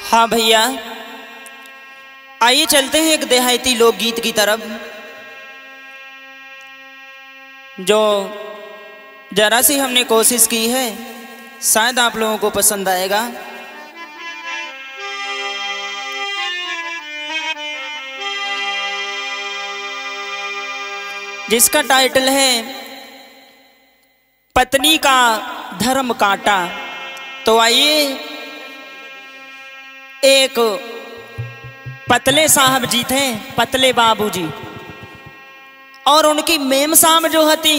हाँ भैया, आइए चलते हैं एक देहाती लोकगीत की तरफ, जो जरा सी हमने कोशिश की है, शायद आप लोगों को पसंद आएगा। जिसका टाइटल है पत्नी का धर्म काटा। तो आइए, एक पतले साहब जी थे, पतले बाबूजी, और उनकी मेम साहब जो हती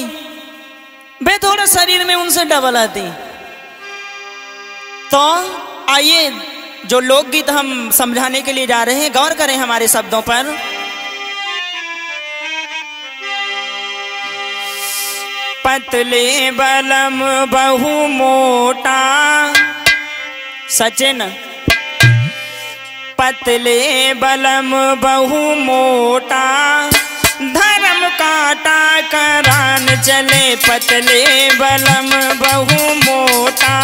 वे थोड़ा शरीर में उनसे डबल आती। तो आइए, जो लोकगीत हम समझाने के लिए जा रहे हैं, गौर करें हमारे शब्दों पर। पतले बलम बहु मोटा, सचिन। पतले बलम बहु मोटा, धर्म काटा करान चले। पतले बलम बहु मोटा,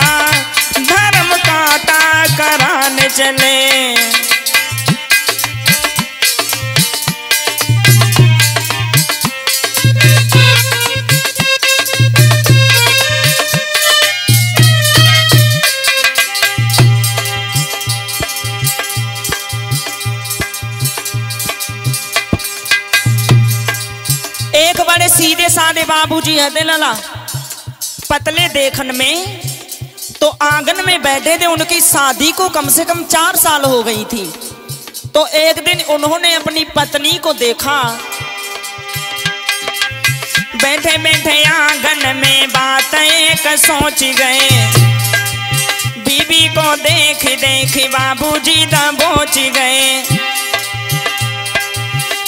धर्म काटा करान चले। एक बड़े सीधे साधे बाबूजी हते लला, पतले देखन में। तो आंगन में बैठे थे, उनकी शादी को कम से कम 4 साल हो गई थी। तो एक दिन उन्होंने अपनी पत्नी को देखा, बैठे बैठे आंगन में बात एक सोच गए। बीबी को देख देख बाबूजी दबोच गए।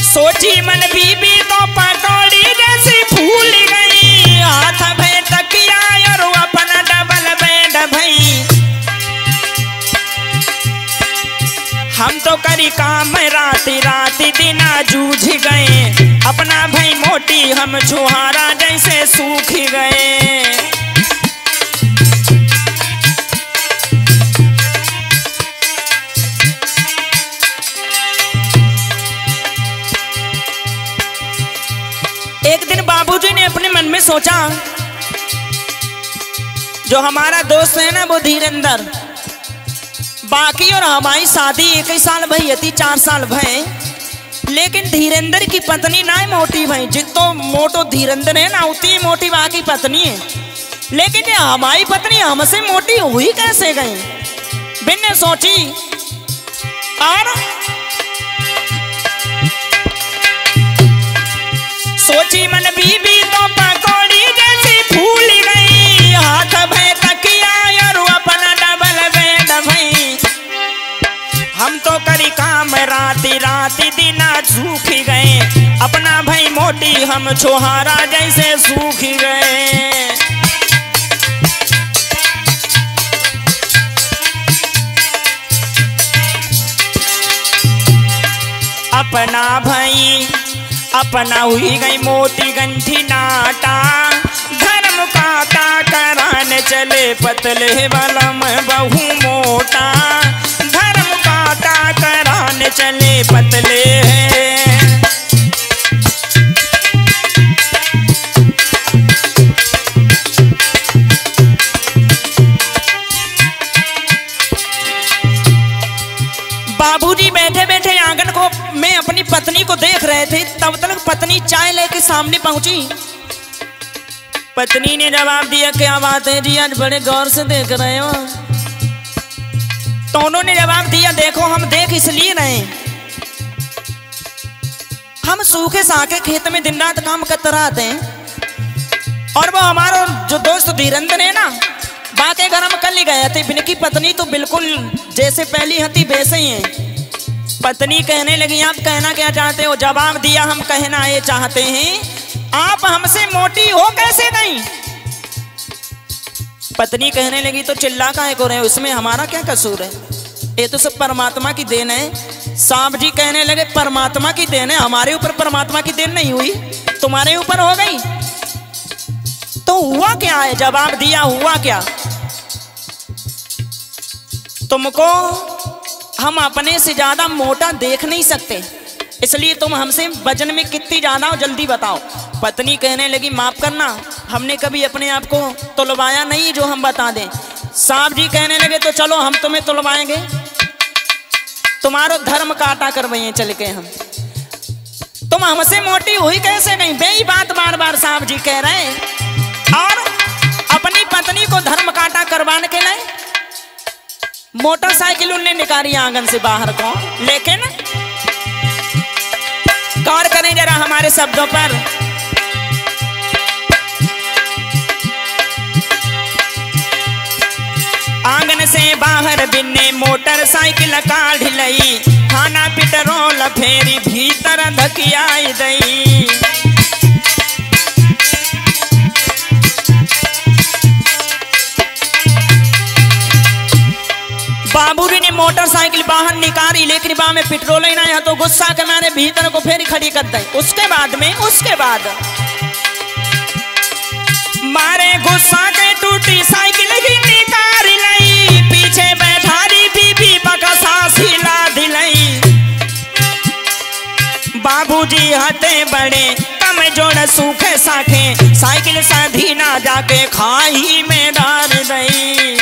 सोची मन बीबी तो पटोरी जैसी फूल गई। हाथ में तकिया और अपना डबल बेड भई। हम तो करी काम राती राती दिना जूझ गए। अपना भाई मोटी हम छुहारा जैसे सूख गए। एक दिन बाबूजी ने अपने मन में सोचा, जो हमारा दोस्त है ना वो धीरेंद्र, बाकी और हमारी शादी एक ही साल भई थी, 4 साल भय। लेकिन धीरेंद्र की पत्नी ना मोटी भई, जितो मोटो धीरेंद्र है ना उतनी मोटी बाकी पत्नी है। लेकिन ये हमारी पत्नी हमसे मोटी हुई कैसे गई, बिन्ने सोची। और सोची मन बीबी तो पकौड़ी जैसी फूल गई। हाथ में तकिया और अपना डबल बेड भई। हम तो करी काम राती राती दिना सूख गए। अपना भाई मोटी हम छुहारा जैसे सूख गए। अपना भाई अपना हुई गई मोटी गंठी नाटा। धर्म काटा करान चले। पतले बलम बहु मोटा, धर्म काटा करान चले। पतले बाबूजी बैठे बैठे आंगन को में अपनी पत्नी को देख रहे थे। तब तक पत्नी चाय लेके सामने पहुंची। पत्नी ने जवाब दिया, क्या बात है जी, आज बड़े गौर से देख रहे हो। तो उन्होंने जवाब दिया, देखो हम देख इसलिए रहे, हम सूखे साके खेत में दिन रात काम करते रहते हैं। और वो हमारा जो दोस्त धीरेंद्र है ना, बातें घर हम कल ही गए थे। इनकी पत्नी तो बिल्कुल जैसे पहली हती वैसे ही है। पत्नी कहने लगी, आप कहना क्या चाहते हो। जवाब दिया, हम कहना ये चाहते हैं, आप हमसे मोटी हो कैसे गई। पत्नी कहने लगी, तो चिल्ला काहे को रहे हो, इसमें हमारा क्या कसूर है, ये तो सब परमात्मा की देन है। सांप जी कहने लगे, परमात्मा की देन है, हमारे ऊपर परमात्मा की देन नहीं हुई, तुम्हारे ऊपर हो गई। तो हुआ क्या है, जवाब दिया, हुआ क्या, तुमको हम अपने से ज्यादा मोटा देख नहीं सकते, इसलिए तुम हमसे वजन में कितनी ज्यादा हो जल्दी बताओ। पत्नी कहने लगी माफ करना, हमने कभी अपने आप को तुलवाया नहीं जो हम बता दें। साहब जी कहने लगे तो चलो हम तुम्हें तुलवाएंगे, तुम्हारो धर्म काटा करवाइए चल के हम। तुम हमसे मोटी हुई कैसे नहीं, बेई बात बार बार साहब जी कह रहे हैं। और अपनी पत्नी को धर्म काटा करवाने के लिए मोटरसाइकिल उनने निकाली आंगन से बाहर को। लेकिन गौर करें जरा हमारे शब्दों पर। आंगन से बाहर बिन्ने मोटरसाइकिल काढ़ लई, खाना पेट्रोल फेरी भीतर धकियाई दई। बाबूजी ने मोटरसाइकिल बाहर निकाली, लेकिन बा में पेट्रोल ही नहीं है तो गुस्सा के मारे भीतर को फेरी खड़ी कर दी। उसके बाद मारे गुस्सा के टूटी साइकिल ही निकाल लई, पीछे बैठारी बीबी बकसा हिला दिलई। बाबूजी हटे बड़े कम जोड़ सूखे साखे, साइकिल साधी ना जाके खाई में डाल दई।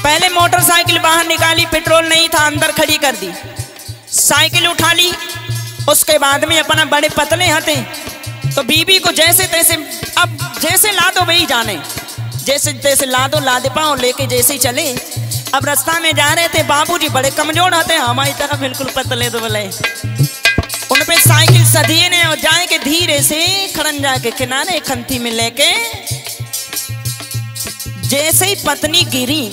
पहले मोटरसाइकिल बाहर निकाली, पेट्रोल नहीं था, अंदर खड़ी कर दी। साइकिल उठा ली, उसके बाद में अपना बड़े पतले हथे तो बीबी को जैसे तैसे, अब जैसे ला दो वही जाने, जैसे तैसे ला दो, ला दे पाओ लेके जैसे ही चले। अब रास्ता में जा रहे थे, बाबूजी बड़े कमजोर हते, हमारी तरह बिल्कुल पतले तो बोले। उन पे साइकिल सदिए ने और जाए के धीरे से खरंजा के किनारे खंती में लेके, जैसे ही पत्नी गिरी,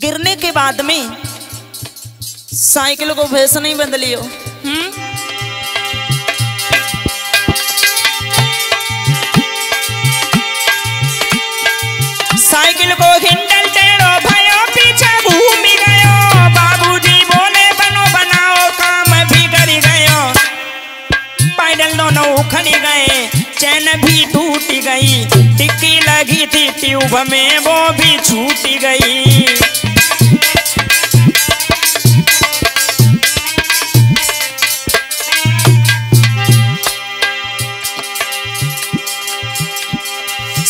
गिरने के बाद में साइकिल को भेस नहीं बदलियो। साइकिल को हिंडल टेढ़ो भयो, पीछे घूम गयो। बाबूजी बोले बनो बनाओ, काम भी कर गयो। पैडल दोनों उखड़ गए, चैन भी टूट गई, टिक्की लगी थी ट्यूब में वो भी छूट गई।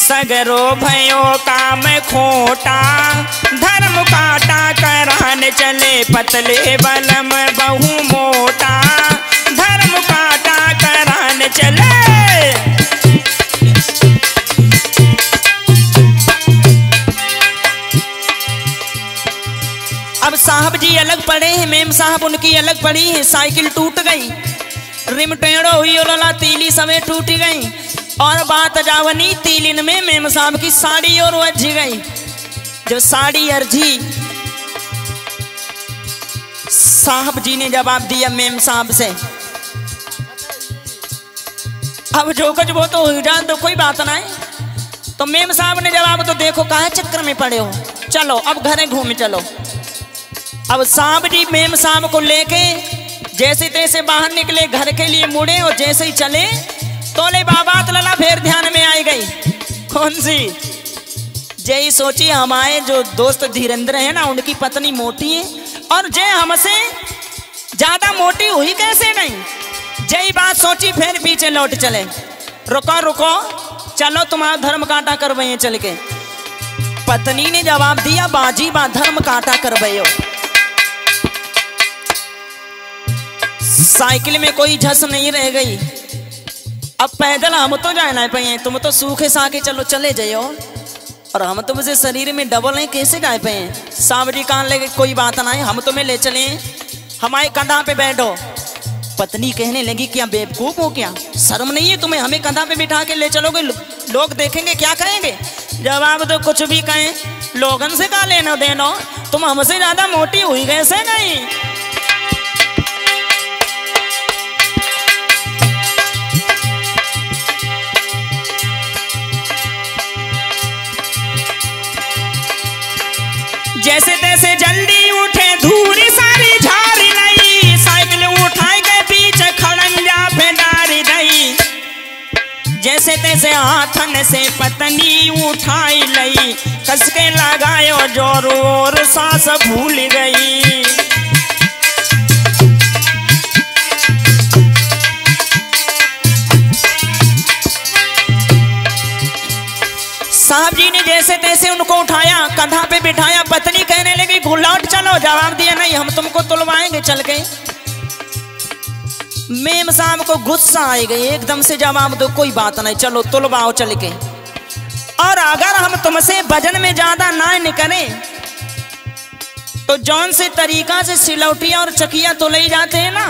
सगरो भयो काम खोटा, धर्म काटा करान चले, पतले बलम बहु मोटा, धर्म काटा करान चले। अब साहब जी अलग पड़े हैं, मेम साहब उनकी अलग पड़ी है। साइकिल टूट गई, रिम टेढ़ो हुई और तीली समेत टूट गई। और बात जावनी तीलिन में मेम साहब की साड़ी और अरझ गई। जो साड़ी अर्जी, साहब जी ने जवाब दिया मेम साहब से, अब जो कुछ वो तो हो जाए तो कोई बात ना है। तो मेम साहब ने जवाब तो देखो कहाँ चक्कर में पड़े हो, चलो अब घरे घूम चलो। अब साहब जी मेम साहब को लेके जैसे तैसे बाहर निकले, घर के लिए मुड़े और जैसे ही चले तोले बाबा लला फिर ध्यान में आई गई। कौन सी? जय सोची हमारे जो दोस्त धीरेंद्र है ना, उनकी पत्नी मोटी है और जय हमसे ज्यादा मोटी हुई कैसे नहीं। जय बात सोची फिर पीछे लौट चले। रुको रुको, चलो तुम्हारा धर्म काटा करवाइए चल के। पत्नी ने जवाब दिया बाजी बा धर्म काटा करवाइयो। साइकिल में कोई झस नहीं रह गई। अब पैदल हम तो जाए ना पाए, तुम तो सूखे साके चलो चले जाओ और हम तो मुझे शरीर में डबल नहीं कैसे जाए पाए। सावरी कान लगे कोई बात ना है, हम तुम्हें ले चले, हमारे कंधा पे बैठो। पत्नी कहने लगी क्या बेवकूफ हो क्या, शर्म नहीं है तुम्हें, हमें कंधा पे बिठा के ले चलोगे, लोग देखेंगे क्या कहेंगे। जवाब तो कुछ भी कहें, लोगन से का लेना देना, तुम हमसे ज्यादा मोटी हुई कैसे नहीं। जैसे तैसे जल्दी उठे, धूल सारी झाड़ी नहीं, साइकिल उठाए के पीछे खड़ंजा पे डारी नहीं। हाथन से पत्नी उठाई लई, कस के लगायो जोर और सांस भूल गई। साहब जी ने जैसे तैसे उनको उठाया, कंधा पे बिठाया। पत्नी कहने लगी लौट चलो। जवाब दिया नहीं, हम तुमको तुलवाएंगे चल के। मेम साहब को गुस्सा आई गई, एकदम से जवाब दो, कोई बात नहीं, चलो तुलवाओ चल के। और अगर हम तुमसे वजन में ज्यादा ना निकलें तो जौन से तरीका से सिलौटिया और चकिया तो ले जाते हैं ना,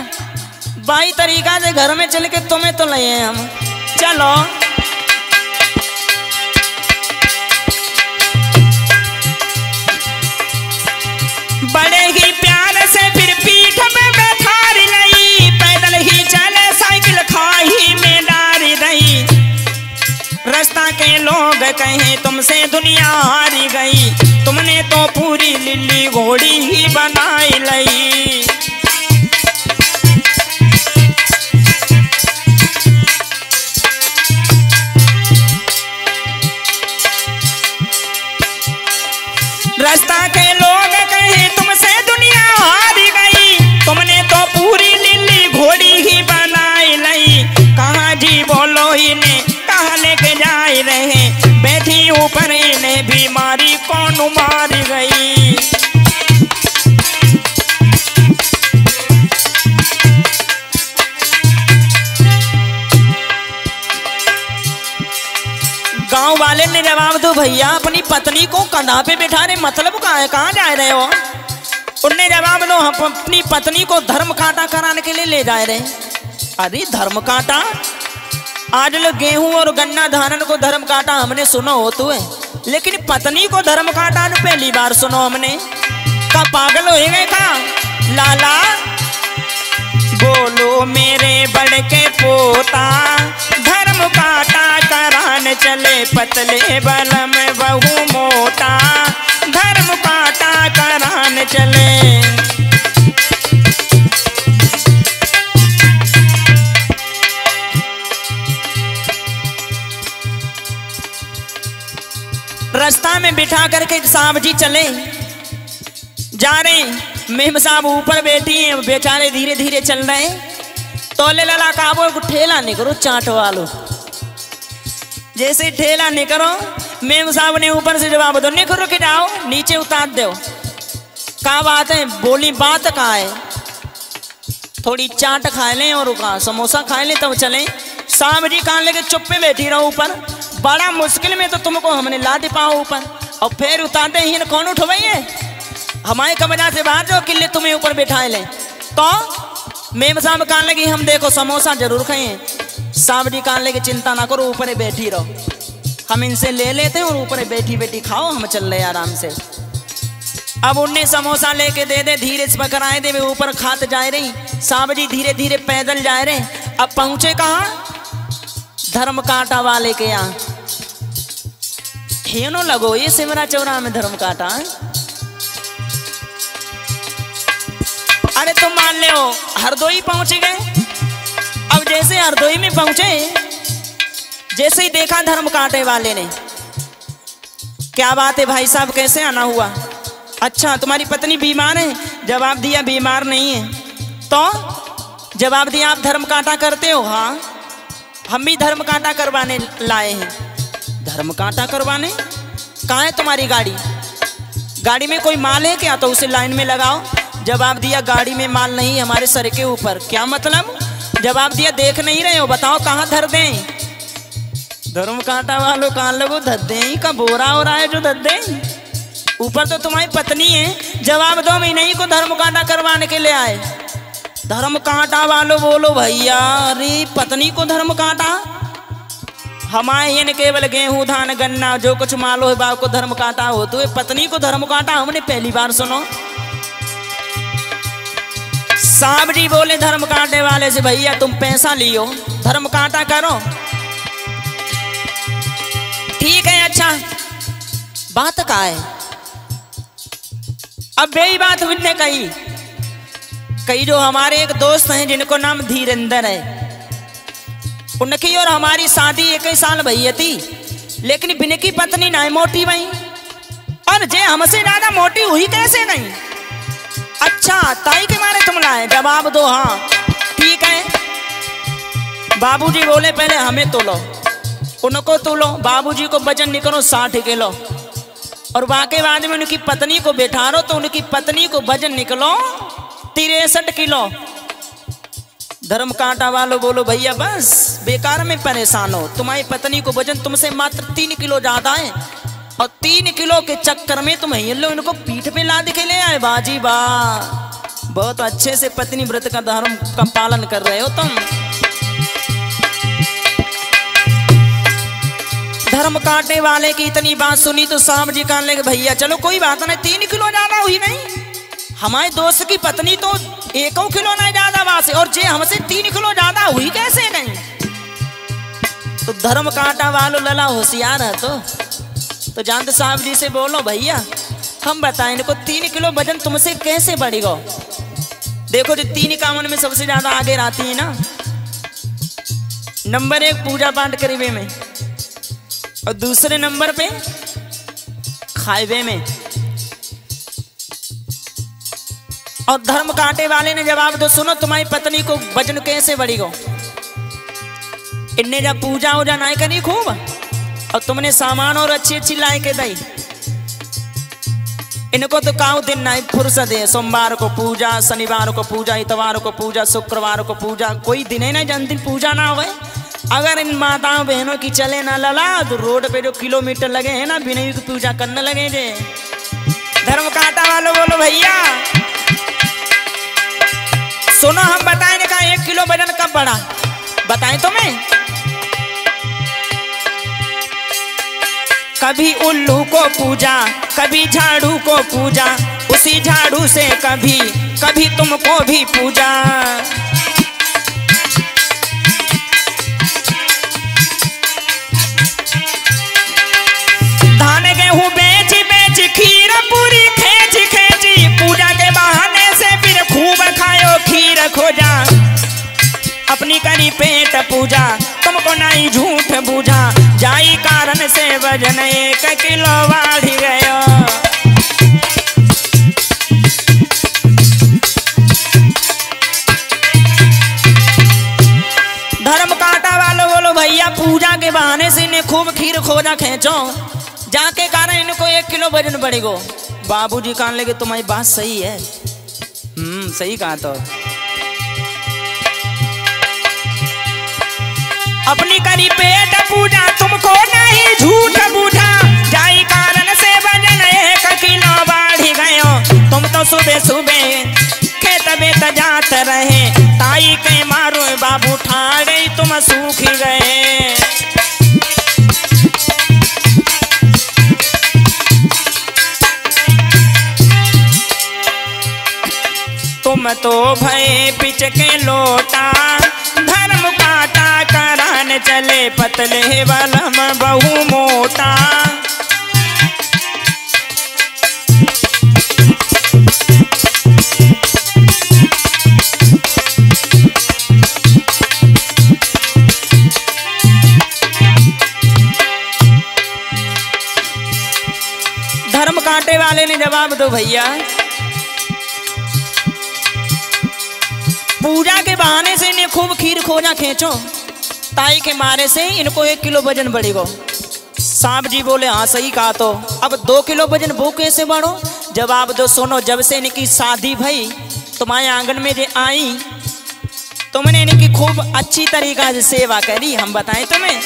बाई तरीका से घर में चल के तुम्हें तो ले हम। चलो बड़े ही प्यार से फिर पीठ में बैठा रही, पैदल ही चले साइकिल खाई में डाल रही। रास्ता के लोग कहे तुमसे दुनिया हारी गई, तुमने तो पूरी लिल्ली घोड़ी ही बनाई लई। रास्ता के लोग कहे तुमसे दुनिया हारी गई, तुमने तो पूरी लिल्ली घोड़ी ही बनाई लई। कहाँ जी बोलो इन्हें कहाँ लेके जाए रहे, बैठी ऊपर इन्हें बीमारी कौन मार गई। गांव वाले ने जवाब दो, भैया अपनी पत्नी को कंधा पे बिठा रहे, मतलब कहाँ है, कहाँ जा रहे हो? उनने जवाब दो, हम अपनी पत्नी को धर्म कांटा कराने के लिए ले जा रहे हैं। अरे धर्म कांटा? आज लोग गेहूं और गन्ना धारण को धर्म कांटा हमने सुनो हो तो है, लेकिन पत्नी को धर्म कांटा पहली बार सुनो हमने। का पागल हो गए का? लाला बोलो मेरे बड़ के पोता, धर्म कांटा करान चले पतले बलम बहु मोटा, धर्म कांटा करान चले। रास्ता में बिठा करके साहब जी चले जा रहे, मेम साहब ऊपर बैठी हैं, बेचारे धीरे धीरे चल रहे हैं। तोले लला काबो को ठेला नहीं करो चाट वालो, जैसे ठेला नहीं करो। मेम साहब ने ऊपर से जवाब दो, निकरो के जाओ नीचे उतार दो। का बात है, बोली बात का है, थोड़ी चाट खा लें और समोसा खा लें तब चलें। साहब जी कान लेके चुप पे बैठी रहो ऊपर, बड़ा मुश्किल में तो तुमको हमने ला दे पाओ ऊपर, और फिर उतारते ही कौन उठवाइए? हमारे कमरा से बाहर जो किले तुम्हें ऊपर बैठाए लें। तो मेम साहब कान लगी, हम देखो समोसा जरूर खाएं। साहब जी कान लेके चिंता ना करो, ऊपर बैठी रहो, हम इनसे ले लेते हैं और ऊपर बैठी बैठी खाओ, हम चल रहे आराम से। अब उन्हें समोसा लेके दे दे, धीरे से पकड़ाए दे, ऊपर खाते जा रही। साहब जी धीरे धीरे पैदल जा रहे। अब पहुंचे कहाँ? धर्म कांटा वाले के यहाँ। खेनो लगो ये सिमरा चौरा में धर्म कांटा है। अरे तुम मान ले हो हरदोई पहुंच गए। अब जैसे हरदोई में पहुंचे, जैसे ही देखा धर्म कांटे वाले ने, क्या बात है भाई साहब, कैसे आना हुआ? अच्छा तुम्हारी पत्नी बीमार है? जवाब दिया बीमार नहीं है। तो जवाब दिया आप धर्म कांटा करते हो? हाँ हम भी धर्म कांटा करवाने लाए हैं। धर्म कांटा करवाने? कहाँ है तुम्हारी गाड़ी? गाड़ी में कोई माल है क्या? तो उसे लाइन में लगाओ। जवाब दिया गाड़ी में माल नहीं, हमारे सर के ऊपर। क्या मतलब? जवाब दिया देख नहीं रहे हो, बताओ कहाँ धर दें? धर्म कांटा वालों कहाँ लगो धर दें का बोरा हो रहा है जो धर दें? ऊपर तो तुम्हारी पत्नी है। जवाब दो मैं नहीं को धर्म कांटा करवाने के लिए आए। धर्म कांटा वालों बोलो भैया, अरे पत्नी को धर्म कांटा? हमारे ये केवल गेहूं धान गन्ना जो कुछ मालो है बाप को धर्म कांटा हो, तो पत्नी को धर्म कांटा हमने पहली बार सुनो। साहब जी बोले धर्म कांटे वाले से, भैया तुम पैसा लियो धर्म कांटा करो। ठीक है अच्छा बात का है। अब यही बात उनने कही जो हमारे एक दोस्त हैं जिनको नाम धीरेंद्र है। उनकी और हमारी शादी एक ही साल भई थी, लेकिन बिन की पत्नी नहीं मोटी भई, और जे हमसे ज्यादा मोटी हुई कैसे नहीं? अच्छा ताई के मारे तुम लाए? जवाब दो हाँ ठीक है। बाबूजी बोले पहले हमें तोलो, उनको तोलो। बाबूजी को वजन निकलो 60 किलो, और बाकी बाद में उनकी पत्नी को बैठा रो तो उनकी पत्नी को वजन निकलो 63 किलो। धर्म कांटा वालों बोलो भैया बस बेकार में परेशान हो, तुम्हारी पत्नी को वजन तुमसे मात्र 3 किलो ज्यादा है, और 3 किलो के चक्कर में तुम इनको पीठ पे लाद के ले आए। बाजी वाह, बहुत अच्छे से पत्नी व्रत का धर्म का पालन कर रहे हो तुम। धर्म काटने वाले की इतनी बात सुनी तो साहब जी कहने लगे भैया चलो कोई बात नहीं, 3 किलो ज्यादा हुई नहीं, हमारे दोस्त की पत्नी तो 1 किलो नहीं ज्यादा वासे, और जे हमसे 3 किलो ज्यादा हुई कैसे नहीं? तो धर्म कांटा वालों लला होशियार है तो जानते साहब जी से बोलो भैया हम बताएं इनको 3 किलो वजन तुमसे कैसे बढ़ेगा? देखो जो 3 कामन में सबसे ज्यादा आगे रहती है ना, नंबर 1 पूजा पाठ करीबे में, और दूसरे नंबर पे खाइबे में। और धर्म कांटे वाले ने जवाब दो सुनो तुम्हारी पत्नी को वजन कैसे बढ़ेगा? इनने जब पूजा वूजा नहीं करी खूब, और तुमने सामान और अच्छी लाई के दी, इनको तो काऊ दिन नहीं फुर्सत है। सोमवार को पूजा, शनिवार को पूजा, इतवार को पूजा, शुक्रवार को पूजा, कोई दिन है ना जन दिन पूजा ना हो। अगर इन माताओं बहनों की चले ना लला तो रोड पे जो किलोमीटर लगे हैं ना बिना की पूजा करने लगे जे। धर्म कांटा वालों बोलो भैया सुनो हम बताएं का 1 किलो वजन कब बढ़ा बताएं तुम्हें? कभी उल्लू को पूजा, कभी झाड़ू को पूजा, उसी झाड़ू से कभी कभी तुमको भी पूजा। धान गेहूं बेच बेच खीर पूरी खेच खेची, पूजा के बहाने से फिर खूब खायो खीर खोजा। अपनी करी पेट पूजा तुमको नहीं झूठ बूझा, जाई कारण से वजन 1 किलो बढ़ गयो। धर्म कांटा वालों बोलो भैया पूजा के बहाने से इन्हें खूब खीर खोजा खेचो, जाके कारण इनको 1 किलो वजन बढ़ेगो। बाबूजी कहने लगे तुम्हारी बात सही है। सही कहा तो अपनी करी पेट पूजा तुमको नहीं झूठ बूझा, जाई कारण से वजन 1 किलो बढ़ गयो। तुम तो सुबह सुबह खेत बेत जात रहे, ताई के मारो बाबू ठाड़े तुम सूख गए। तुम तो भय पिच के लोटा, धर्म काटा करान चले पतले बलम बहु मोटा। धर्म कांटे वाले ने जवाब दो भैया पूजा के बहाने से इन्हें खूब खीर खोजा खेचो, ताई के मारे से इनको 1 किलो वजन बढ़ेगा। सांप जी बोले हाँ सही कहा तो अब 2 किलो वजन वो कैसे बढ़ो? जवाब दो सुनो जब से इनकी शादी भई तुम्हारे आंगन में जे आई तुमने इनकी खूब अच्छी तरीका से सेवा करी। हम बताएं तुम्हें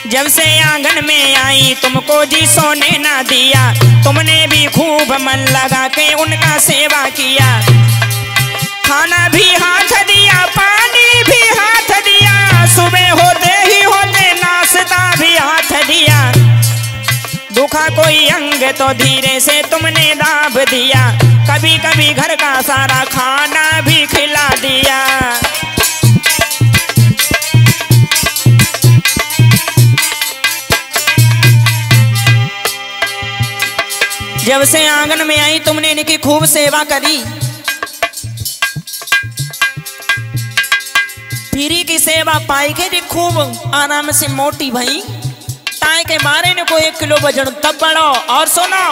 जब से आंगन में आई तुमको जी सोने ना दिया, तुमने भी खूब मन लगा के उनका सेवा किया। खाना भी हाथ दिया, पानी भी हाथ दिया, सुबह होते ही होते नाश्ता भी हाथ दिया। दुखा कोई अंग तो धीरे से तुमने दाब दिया, कभी कभी घर का सारा खाना भी खिला दिया। जब से आंगन में आई तुमने इनकी खूब सेवा करी, फ्री की सेवा पाई के खूब आराम से मोटी भई ताए के मारे ने को 1 किलो वजन तब बढ़ो। और सुनो,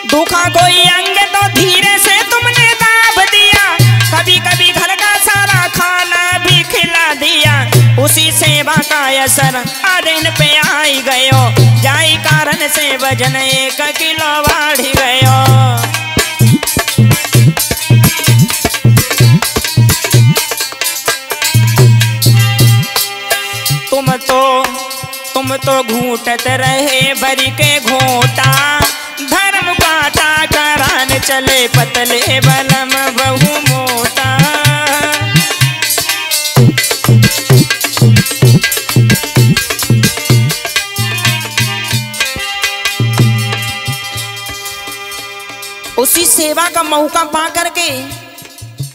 दुखा कोई अंग तो धीरे से तुमने दाब दिया, कभी कभी घर का सारा खाना भी खिला दिया, उसी सेवा का असर अरिन पे आई गयो, जाई कारण से वजन 1 किलो बढ़ गयो। तुम तो घूटत रहे बरी के घोटा, धर्म काटा करान चले पतले बलम बहु मोटा। उसी सेवा का मौका पा करके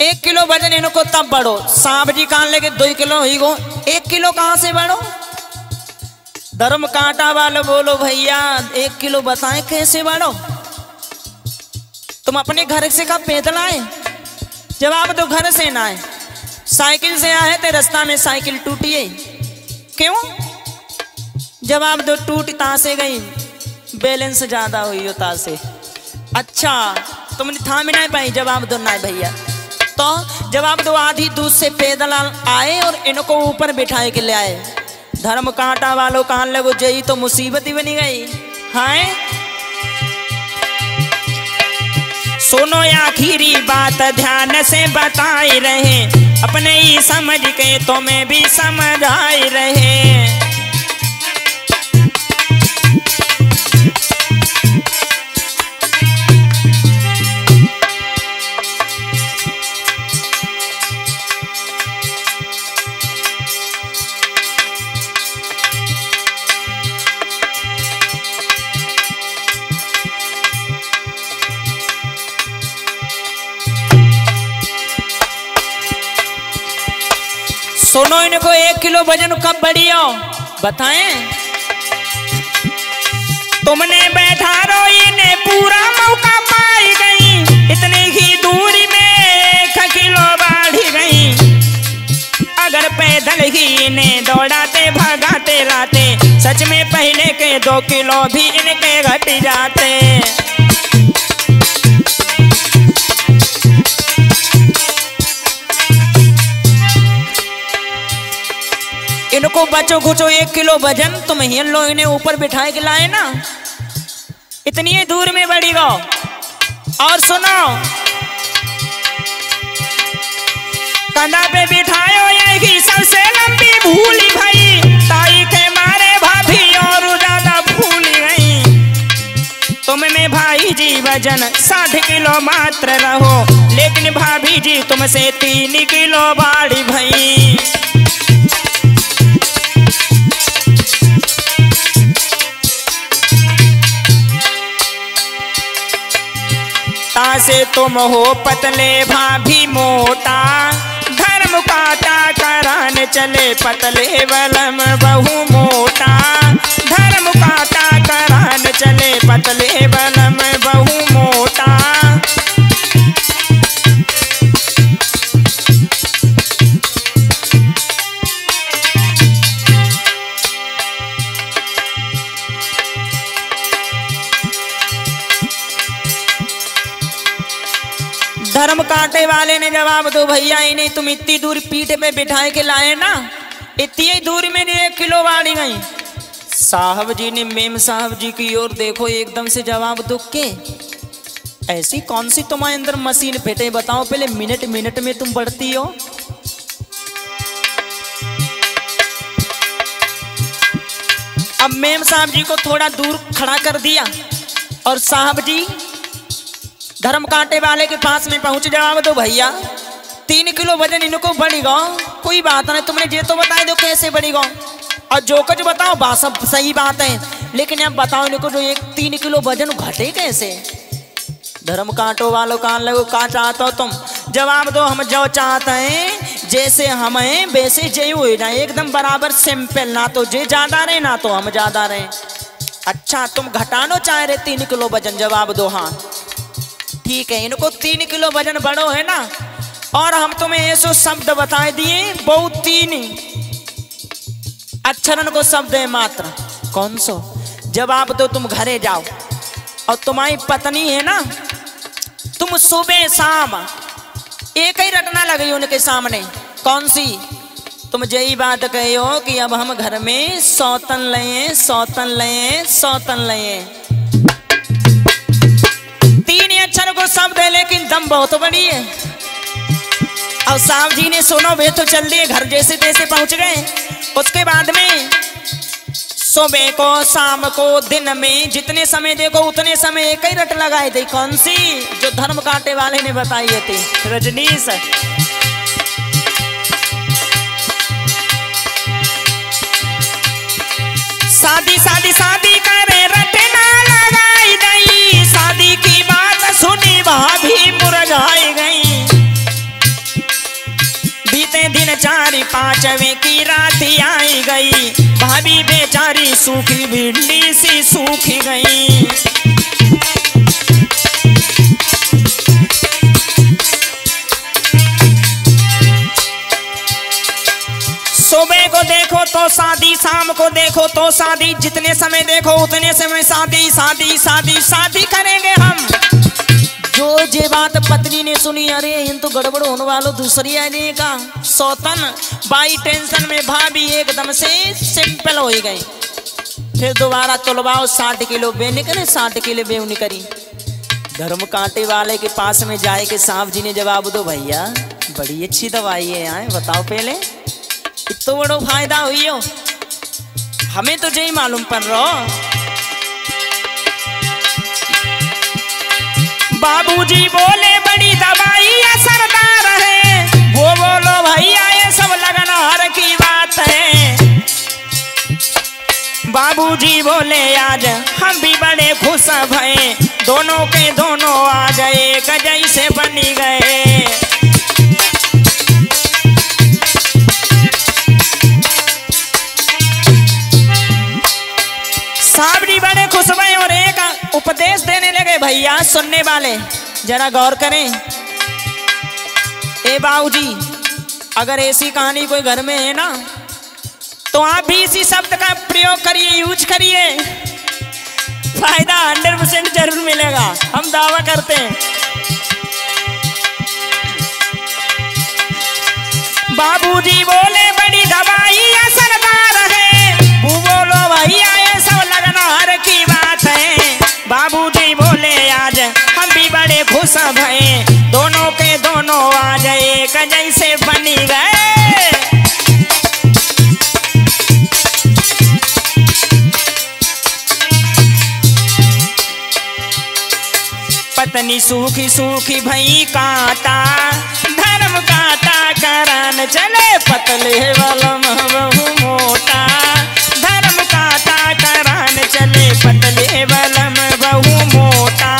1 किलो वजन इनको तब बढ़ो। सांप जी कान लेके 2 किलो ही गो, 1 किलो कहाँ से बढ़ो? धर्म कांटा वाले बोलो भैया 1 किलो बताएं कैसे बढ़ो? तुम अपने घर से कब पैदल आए? जवाब दो, घर से ना आए, साइकिल से आए थे, रास्ता में साइकिल टूटी है। क्यों? जवाब दो, टूटता से गई, बैलेंस ज्यादा हुई होता से। अच्छा, तुमने थाम नहीं पाई? जवाब दो, ना भैया। तो जवाब दो, आधी दूर से पैदल आए और इनको ऊपर बिठाए के ले आए। धर्म कांटा वालों कान लगो जई तो मुसीबत ही बनी गई। हाय सुनो, आखिरी बात ध्यान से बताई रहे, अपने ही समझ के तुम्हें भी समझ आई रहे। सुनो, इनको 1 किलो वजन कब बढ़ियो बताएं? तुमने बैठा रो इन्हें पूरा मौका पाई गई, इतनी ही दूरी में 1 किलो बढ़ गई। अगर पैदल ही इन्हें दौड़ाते भगाते लाते, सच में पहले के 2 किलो भी इनके घट जाते। इनको बचो खुचो 1 किलो वजन तुम ही लो, इन्हें ऊपर बिठाए के लाए ना, इतनी ही दूर में बढ़ी गो। और सुनो, कंधा पे बिठायो यही सबसे लंबी भूली भाई, ताई के मारे भाभी और ज्यादा भूल गई। तुम में भाई जी वजन 60 किलो मात्र रहो, लेकिन भाभी जी तुमसे 3 किलो बाड़ी भई। से तुम हो पतले भाभी मोटा, धर्म काटा करान चले पतले बलम बहु मोटा, धर्म काटा करान चले पतले बलम बहु मोटा। धर्म कांटे वाले ने जवाब दो, भैया इन्हें तुम इतनी दूर पीठ पे बिठाए के लाए ना, इतनी ही दूर में 1 किलो बाड़ी गई। साहब जी ने मेम साहब जी की ओर देखो, एकदम से जवाब दो के ऐसी कौन सी तुम्हारे अंदर मशीन फेटे, बताओ पहले, मिनट मिनट में तुम बढ़ती हो। अब मेम साहब जी को थोड़ा दूर खड़ा कर दिया और साहब जी धर्म कांटे वाले के पास में पहुंच। जवाब दो, भैया 3 किलो वजन इनको बढ़ेगा, कोई बात नहीं, तुमने ये तो बता दो कैसे बढ़ेगा, और जो कुछ बताओ बात सब सही बात है, लेकिन अब बताओ इनको जो 3 किलो वजन घटे कैसे? धर्म कांटो वालों कान लगो, कहा चाहते हो तुम? जवाब दो, हम जो चाहते हैं जैसे हमें वैसे जे हुए ना, एकदम बराबर सिंपल, ना तो जे ज्यादा रहे ना तो हम ज्यादा रहे। अच्छा, तुम घटानो चाह रहे 3 किलो वजन? जवाब दो हाँ। ठीक है, इनको 3 किलो वजन बड़ो है ना। और हम तुम्हें ऐसो शब्द बताए दिए, बहुत 3 अक्षरन को शब्द है मात्र। कौन सो? जब आप तो तुम घरे जाओ और तुम्हारी पत्नी है ना, तुम सुबह शाम एक ही रटना लगी उनके सामने। कौन सी? तुम यही बात कहे हो कि अब हम घर में सौतन लें, सौतन लें, सौतन लें। 3 अक्षर को शब्द है, लेकिन दम बहुत बड़ी है। और साहब जी ने सुनो वे तो चल दिए, घर जैसे तैसे पहुंच गए। उसके बाद में सुबह को, शाम को, दिन में जितने समय देखो उतने समय एक ही रट लगाए थे। कौन सी? जो धर्म कांटे वाले ने बताई थी, रजनीश। शादी शादी शादी करे रट ना लगाई गई, शादी की बात सुनी भाभी मुरझाई गई। बीते दिन 4-5वें की रात आई गई, भाभी बेचारी सूखी भिंडी सी सूखी गई। सुबह को देखो तो शादी, शाम को देखो तो शादी, जितने समय देखो उतने समय शादी शादी शादी शादी करेंगे हम। जो ये बात पत्नी ने सुनी, अरे इन तो गड़बड़ होने वालो, दूसरी आने का सौतन। बाई टेंशन में भाभी एकदम से सिंपल हो ही गई। फिर दोबारा तुलवाओ, 60 किलो बेने करे, 60 किलो बेउनी करी। धर्म कांटे वाले के पास में जाए के साहब जी ने जवाब दो, भैया बड़ी अच्छी दवाई है यहाँ, बताओ पहले इतना बड़ो फायदा हुई हो, हमें तो यही मालूम पड़ रहा। बाबूजी बोले बड़ी दवाई असरदार है, वो बोलो भैया ये सब लगन हर की बात है। बाबूजी बोले आज हम भी बड़े खुश भये, दोनों के दोनों आज एक जैसे बनी गए। साबरी बड़े खुश भये और एक उपदेश देने लगे, भैया सुनने वाले जरा गौर करें। ए बाबूजी, अगर ऐसी कहानी कोई घर में है ना, तो आप भी इसी शब्द का प्रयोग करिए, यूज करिए, फायदा 100% जरूर मिलेगा, हम दावा करते हैं। बाबूजी बोले बड़ी दवाई असरदार है, वो बोलो भैया ये सब लगन हर की बात है। बाबूजी बोले आज हम भी बड़े खुश भये, दोनों के दोनों आज एक जैसे बनी गए। पत्नी सूखी सूखी भई काटा, धर्म काटा करन चले, पतले वाला बहु मोटा। धर्म काटा करन चले, पतले वाला बहु मोटा।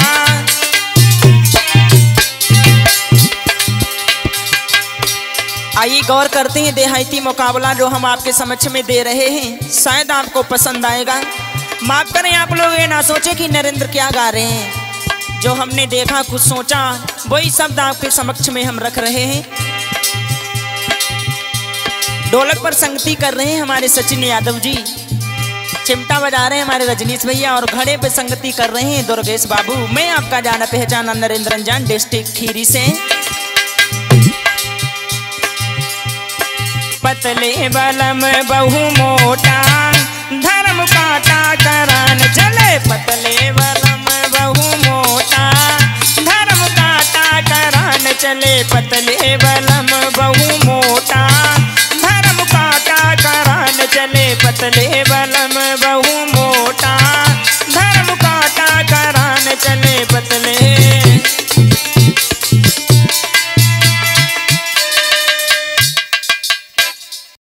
आइए गौर करते हैं देहाती मुकाबला जो हम आपके समक्ष में दे रहे हैं, शायद आपको पसंद आएगा। माफ करें आप लोग ये ना सोचे कि नरेंद्र क्या गा रहे हैं, जो हमने देखा कुछ सोचा वही शब्द आपके समक्ष में हम रख रहे हैं। ढोलक पर संगति कर रहे हैं हमारे सचिन यादव जी, चिमटा बजा रहे हैं हमारे रजनीश भैया, और घड़े पे संगति कर रहे हैं दुर्गेश बाबू। मैं आपका जाना पहचाना नरेंद्र रंजन, डिस्ट्रिक्ट खीरी से। पतले बलम बहु मोटा, धर्म काटा करान चले, पतले बलम बहु मोटा। धर्म काटा करान चले, पतले बलम बहु मोटा। धर्म काटा करान चले, पतले